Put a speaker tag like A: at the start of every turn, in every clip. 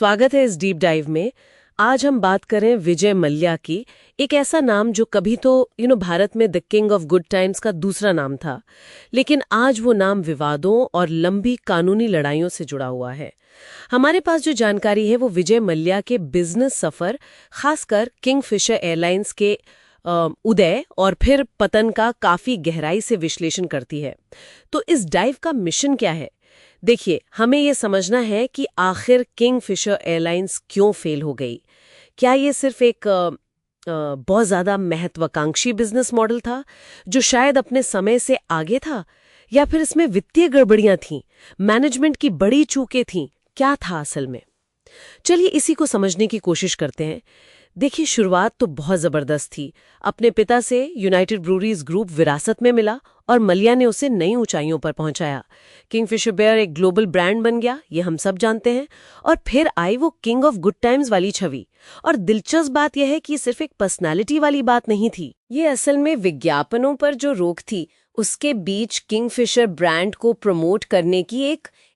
A: स्वागत है इस डीप डाइव में। आज हम बात करें विजय मल्ल्या की, एक ऐसा नाम जो कभी तो भारत में the king of good times का दूसरा नाम था, लेकिन आज वो नाम विवादों और लंबी कानूनी लड़ाइयों से जुड़ा हुआ है। हमारे पास जो जानकारी है वो विजय मल्ल्या के बिजनेस सफर, खासकर किंगफिशर एयरलाइंस के उदय और फिर पतन का काफी गहराई से विश्लेषण करती है। तो इस डाइव का मिशन क्या है? देखिए, हमें ये समझना है कि आखिर किंगफिशर एयरलाइंस क्यों फेल हो गई। क्या ये सिर्फ एक बहुत ज़्यादा महत्वाकांक्षी बिजनेस मॉडल था जो शायद अपने समय से आगे था, या फिर इसमें वित्तीय गड़बड़ियां थीं, मैनेजमेंट की बड़ी चूकें थीं? क्या था असल में? चलिए इसी को समझने की कोशिश करते हैं। देखिए, शुरुआत तो बहुत ज़बरदस्त थी। अपने पिता से यूनाइटेड ब्रूरीज ग्रुप विरासत में मिला और मल्ल्या ने उसे नई ऊंचाइयों पर पहुंचाया। किंगफिशर बेयर एक ग्लोबल ब्रांड बन गया, ये हम सब जानते हैं। और फिर आई वो किंग ऑफ गुड टाइम्स वाली छवि। और दिलचस्प बात यह है कि सिर्फ एक पर्सनालिटी वाली बात नहीं थी, ये असल में विज्ञापनों पर जो रोक थी उसके बीच किंगफिशर ब्रांड को प्रमोट करने की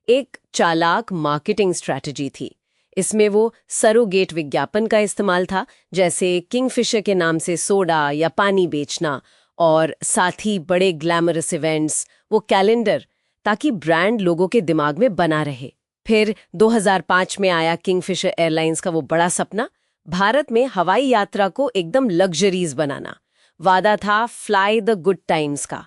A: एक चालाक मार्केटिंग स्ट्रैटेजी थी। इसमें वो सरोगेट विज्ञापन का इस्तेमाल था, जैसे किंगफिशर के नाम से सोडा या पानी बेचना, और साथ ही बड़े ग्लैमरस इवेंट्स, वो कैलेंडर, ताकि ब्रांड लोगों के दिमाग में बना रहे। फिर 2005 में आया किंगफिशर एयरलाइंस का वो बड़ा सपना, भारत में हवाई यात्रा को एकदम लग्जरीज बनाना। वादा था फ्लाई द गुड टाइम्स का,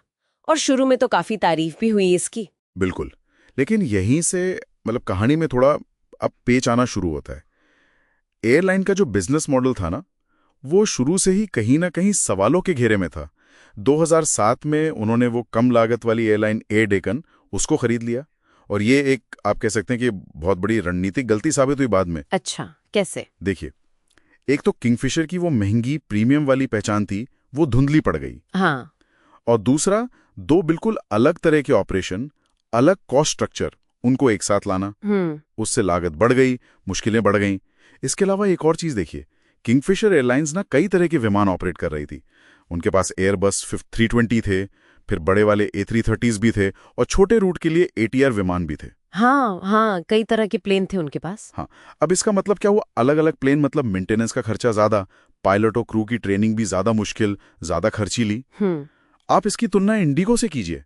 A: और शुरू में तो काफी तारीफ भी हुई इसकी।
B: बिल्कुल, लेकिन यहीं से कहानी में थोड़ा अब पेच आना शुरू होता है। एयरलाइन का जो बिजनेस मॉडल था ना, वो शुरू से ही कहीं ना कहीं सवालों के घेरे में था। 2007 में उन्होंने वो कम लागत वाली एयरलाइन एयर डेकन उसको खरीद लिया, और ये एक आप कह सकते हैं कि बहुत बड़ी रणनीतिक गलती साबित हुई बाद में।
A: अच्छा, कैसे?
B: देखिए, एक तो किंगफिशर की वो महंगी प्रीमियम वाली पहचान थी, वो धुंधली पड़ गई।
A: हाँ।
B: और दूसरा, दो बिल्कुल अलग तरह के ऑपरेशन, अलग कॉस्ट स्ट्रक्चर, उनको एक साथ लाना, उससे लागत बढ़ गई, मुश्किलें बढ़ गईं। इसके अलावा एक और चीज देखिए, किंगफिशर एयरलाइंस ना कई तरह के विमान ऑपरेट कर रही थी। उनके पास एयरबस 320 थे, फिर बड़े वाले A330s भी थे, और छोटे रूट के लिए ATR विमान भी थे।
A: हाँ, कई तरह के प्लेन थे उनके पास।
B: हाँ, अब इसका मतलब क्या हुआ? अलग अलग प्लेन मतलब मेंटेनेंस का खर्चा ज्यादा, पायलट और क्रू की ट्रेनिंग भी ज्यादा मुश्किल, ज्यादा खर्चीली। आप इसकी तुलना इंडिगो से कीजिए।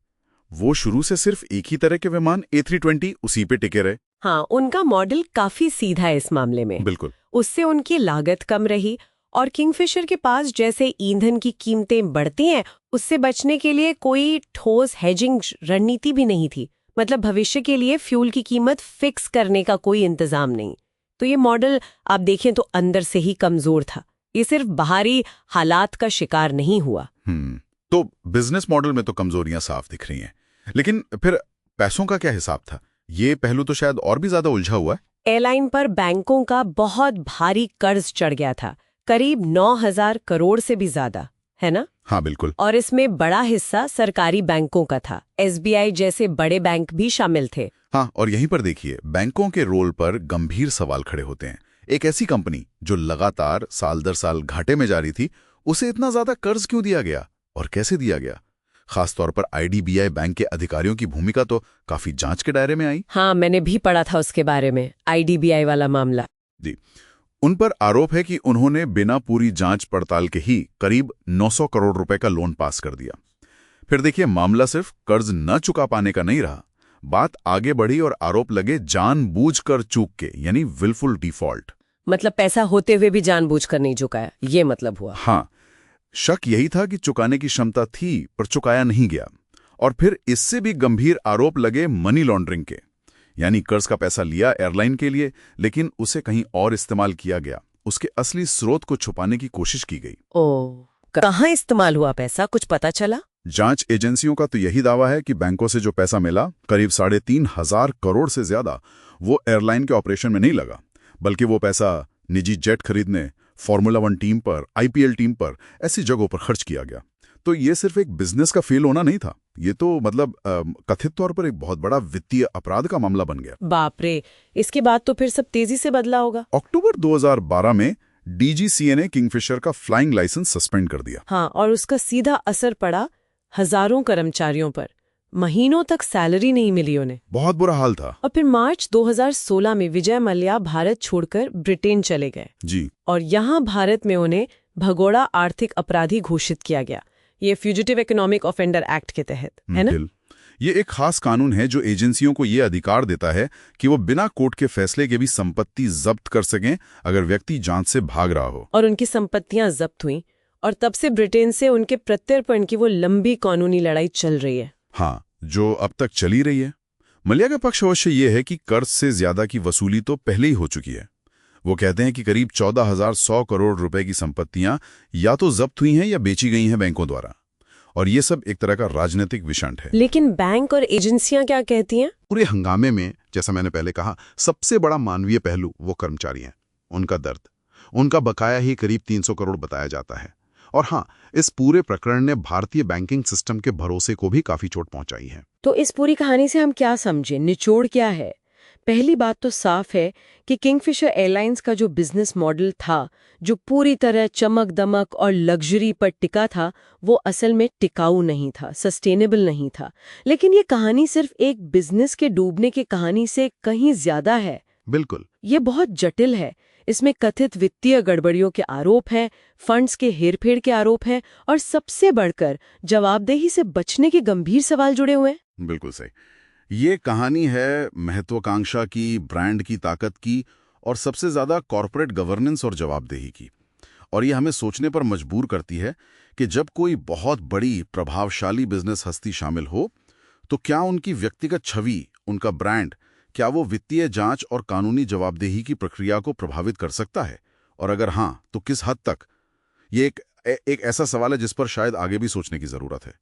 B: वो शुरू से सिर्फ एक ही तरह के विमान A320 उसी पे टिके रहे।
A: हाँ, उनका मॉडल काफी सीधा है इस मामले में।
B: बिल्कुल।
A: उससे उनकी लागत कम रही, और किंगफिशर के पास जैसे ईंधन की कीमतें बढ़ती हैं, उससे बचने के लिए कोई ठोस हेजिंग रणनीति भी नहीं थी। मतलब भविष्य के लिए फ्यूल की कीमत फिक्स करने का कोई इंतजाम नहीं। तो ये मॉडल आप देखें तो अंदर से ही कमजोर था। ये सिर्फ बाहरी हालात का शिकार नहीं हुआ।
B: तो बिजनेस मॉडल में तो कमजोरियां साफ दिख रही हैं, लेकिन फिर पैसों का क्या हिसाब था? ये पहलू तो शायद और भी ज्यादा उलझा हुआ है।
A: एयरलाइन पर बैंकों का बहुत भारी कर्ज चढ़ गया था, करीब 9,000 करोड़ से भी ज्यादा, है ना?
B: हाँ, बिल्कुल।
A: और इसमें बड़ा हिस्सा सरकारी बैंकों का था। SBI जैसे बड़े बैंक भी शामिल थे।
B: हाँ, और यहीं पर देखिए, बैंकों के रोल पर गंभीर सवाल खड़े होते हैं। एक ऐसी कंपनी जो लगातार साल दर साल घाटे में जा रही थी, उसे इतना ज्यादा कर्ज क्यों दिया गया और कैसे दिया गया? खासतौर पर IDBI बैंक के अधिकारियों की भूमिका तो काफी जांच के दायरे में आई।
A: हाँ, मैंने भी पढ़ा था उसके बारे में, IDBI वाला मामला।
B: जी, उन पर आरोप है कि उन्होंने बिना पूरी जांच पड़ताल के ही करीब 900 करोड़ रुपए का लोन पास कर दिया। फिर देखिए, मामला सिर्फ कर्ज न चुका पाने का नहीं रहा, बात आगे बढ़ी और आरोप लगे जानबूझकर चूक के, यानी विलफुल डिफॉल्ट।
A: मतलब पैसा होते हुए भी जानबूझकर नहीं चुकाया, ये मतलब हुआ।
B: हाँ, शक यही था कि चुकाने की क्षमता थी पर चुकाया नहीं गया। और फिर इससे भी गंभीर आरोप लगे मनी लॉन्ड्रिंग के, यानी कर्ज का पैसा लिया एयरलाइन के लिए, लेकिन उसे कहीं और इस्तेमाल किया गया। उसके असली स्रोत को छुपाने की कोशिश की गई।
A: कहाँ इस्तेमाल हुआ पैसा, कुछ पता चला?
B: जांच एजेंसियों का तो यही दावा है कि बैंकों से जो पैसा मिला, करीब 3,500 करोड़ से ज्यादा, वो एयरलाइन के ऑपरेशन में नहीं लगा, बल्कि वो पैसा निजी जेट खरीदने, फॉर्मूला 1 टीम पर, IPL टीम पर, ऐसी जगहों पर खर्च किया गया। तो ये सिर्फ एक बिजनेस का फेल होना नहीं था, ये तो कथित तौर पर एक बहुत बड़ा वित्तीय अपराध का मामला बन गया।
A: बाप रे, इसके बाद तो फिर सब तेजी से बदला होगा।
B: अक्टूबर 2012 में DGCA ने किंगफिशर का फ्लाइंग लाइसेंस सस्पेंड कर दिया।
A: हाँ, और उसका सीधा असर पड़ा हजारों कर्मचारियों पर। महीनों तक सैलरी नहीं मिली उन्हें।
B: बहुत बुरा हाल था।
A: और फिर मार्च 2016 में विजय मल्ल्या भारत छोड़कर ब्रिटेन चले गए
B: जी।
A: और यहाँ भारत में उन्हें भगोड़ा आर्थिक अपराधी घोषित किया गया, ये फ्यूजिटिव इकोनॉमिक ऑफेंडर एक्ट के तहत, है ना?
B: ये एक खास कानून है जो एजेंसियों को ये अधिकार देता है कि वो बिना कोर्ट के फैसले के भी संपत्ति जब्त कर सकें अगर व्यक्ति जांच से भाग रहा हो।
A: और उनकी संपत्तियां जब्त हुई और तब से ब्रिटेन से उनके प्रत्यर्पण की वो लंबी कानूनी लड़ाई चल रही है।
B: हाँ, जो अब तक चली रही है। मल्ल्या का पक्ष अवश्य ये है कि कर्ज से ज्यादा की वसूली तो पहले ही हो चुकी है। वो कहते हैं कि करीब 14,100 करोड़ रुपए की संपत्तियां या तो जब्त हुई हैं या बेची गई हैं बैंकों द्वारा, और ये सब एक तरह का राजनीतिक विषंट है।
A: लेकिन बैंक और एजेंसियां क्या कहती हैं?
C: पूरे हंगामे में, जैसा मैंने पहले कहा, सबसे बड़ा मानवीय पहलू वो कर्मचारी हैं, उनका दर्द, उनका बकाया ही करीब 300 करोड़ बताया जाता है। और हाँ, इस पूरे प्रकरण ने भारतीय बैंकिंग सिस्टम के भरोसे को भी काफी चोट पहुंचाई है।
A: तो इस पूरी कहानी से हम क्या समझे, निचोड़ क्या है? पहली बात तो साफ है कि किंगफिशर एयरलाइंस का जो बिजनेस मॉडल था, जो पूरी तरह चमक दमक और लग्जरी पर टिका था, वो असल में टिकाऊ नहीं था, सस्टेनेबल नहीं था। लेकिन ये कहानी सिर्फ एक बिजनेस के डूबने की कहानी से कहीं ज्यादा है।
C: बिल्कुल,
A: ये बहुत जटिल है। इसमें कथित वित्तीय गड़बड़ियों के आरोप हैं, फंड्स के हेरफेर के आरोप हैं और सबसे बढ़कर जवाबदेही से बचने के गंभीर सवाल जुड़े हुए हैं।
B: बिल्कुल सही। ये कहानी है महत्वाकांक्षा की, ब्रांड की ताकत की और सबसे ज्यादा कॉर्पोरेट गवर्नेंस और जवाबदेही की। और ये हमें सोचने पर मजबूर करती है कि जब कोई बहुत बड़ी प्रभावशाली बिजनेस हस्ती शामिल हो तो क्या उनकी व्यक्तिगत छवि, उनका ब्रांड, क्या वो वित्तीय जांच और कानूनी जवाबदेही की प्रक्रिया को प्रभावित कर सकता है? और अगर हाँ, तो किस हद तक? ये एक ऐसा सवाल है जिस पर शायद आगे भी सोचने की जरूरत है।